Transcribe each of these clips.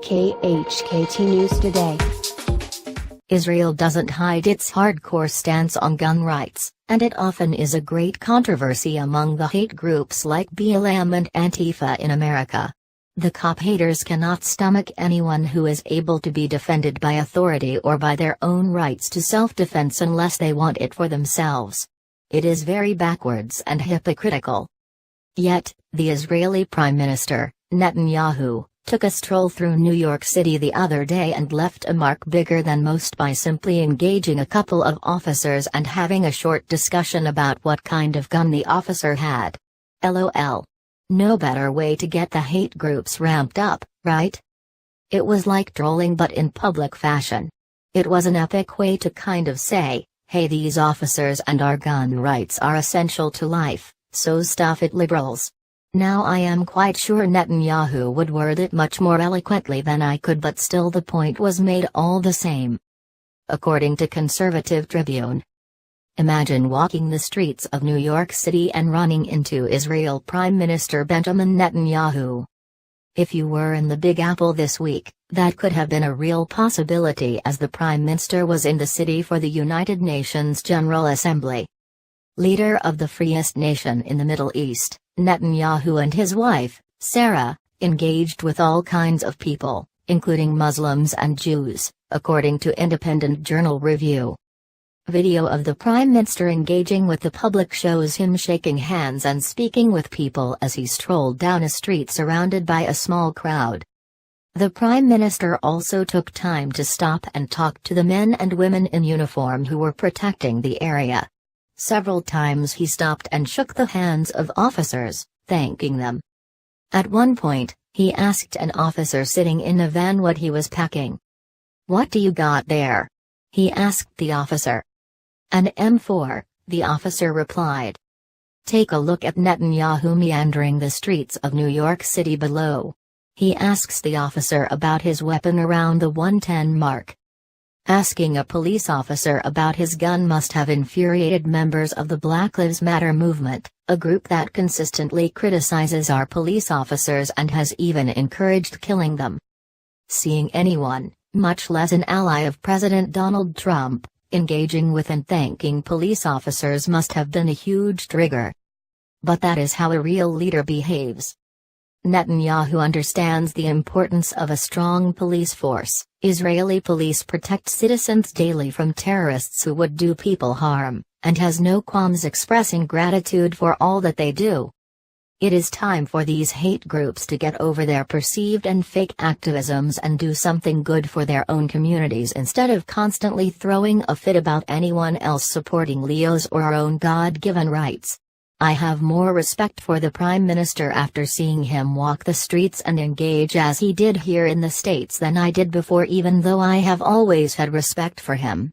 KHKT News Today. Israel doesn't hide its hardcore stance on gun rights, and it often is a great controversy among the hate groups like BLM and ANTIFA in America. The cop haters cannot stomach anyone who is able to be defended by authority or by their own rights to self-defense unless they want it for themselves. It is very backwards and hypocritical. Yet, the Israeli Prime Minister, Netanyahu, took a stroll through New York City the other day and left a mark bigger than most by simply engaging a couple of officers and having a short discussion about what kind of gun the officer had. LOL. No better way to get the hate groups ramped up, right? It was like trolling but in public fashion. It was an epic way to kind of say, hey, these officers and our gun rights are essential to life, so stuff it, liberals. Now I am quite sure Netanyahu would word it much more eloquently than I could, but still the point was made all the same. According to Conservative Tribune. Imagine walking the streets of New York City and running into Israel Prime Minister Benjamin Netanyahu. If you were in the Big Apple this week, that could have been a real possibility as the Prime Minister was in the city for the United Nations General Assembly. Leader of the freest nation in the Middle East, Netanyahu and his wife, Sarah, engaged with all kinds of people, including Muslims and Jews, according to Independent Journal Review. Video of the Prime Minister engaging with the public shows him shaking hands and speaking with people as he strolled down a street surrounded by a small crowd. The Prime Minister also took time to stop and talk to the men and women in uniform who were protecting the area. Several times he stopped and shook the hands of officers, thanking them. At one point, he asked an officer sitting in a van what he was packing. "What do you got there?" he asked the officer. "An M4, the officer replied. Take a look at Netanyahu meandering the streets of New York City below. He asks the officer about his weapon around the 110 mark. Asking a police officer about his gun must have infuriated members of the Black Lives Matter movement, a group that consistently criticizes our police officers and has even encouraged killing them. Seeing anyone, much less an ally of President Donald Trump, engaging with and thanking police officers must have been a huge trigger. But that is how a real leader behaves. Netanyahu understands the importance of a strong police force. Israeli police protect citizens daily from terrorists who would do people harm, and has no qualms expressing gratitude for all that they do. It is time for these hate groups to get over their perceived and fake activisms and do something good for their own communities instead of constantly throwing a fit about anyone else supporting Leo's or our own God-given rights. I have more respect for the Prime Minister after seeing him walk the streets and engage as he did here in the States than I did before, even though I have always had respect for him.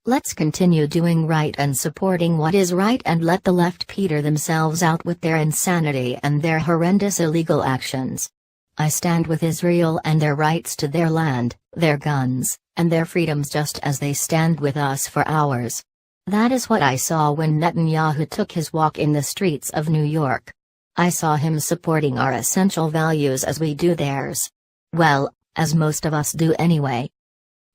Let's continue doing right and supporting what is right and let the left peter themselves out with their insanity and their horrendous illegal actions. I stand with Israel and their rights to their land, their guns, and their freedoms just as they stand with us for ours. That is what I saw when Netanyahu took his walk in the streets of New York. I saw him supporting our essential values as we do theirs. Well, as most of us do anyway.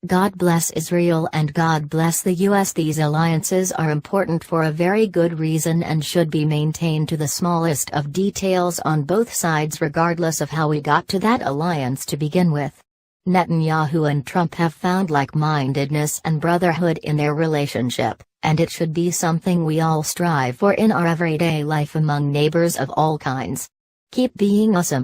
God bless Israel and God bless the US. These alliances are important for a very good reason and should be maintained to the smallest of details on both sides regardless of how we got to that alliance to begin with. Netanyahu and Trump have found like-mindedness and brotherhood in their relationship, and it should be something we all strive for in our everyday life among neighbors of all kinds. Keep being awesome.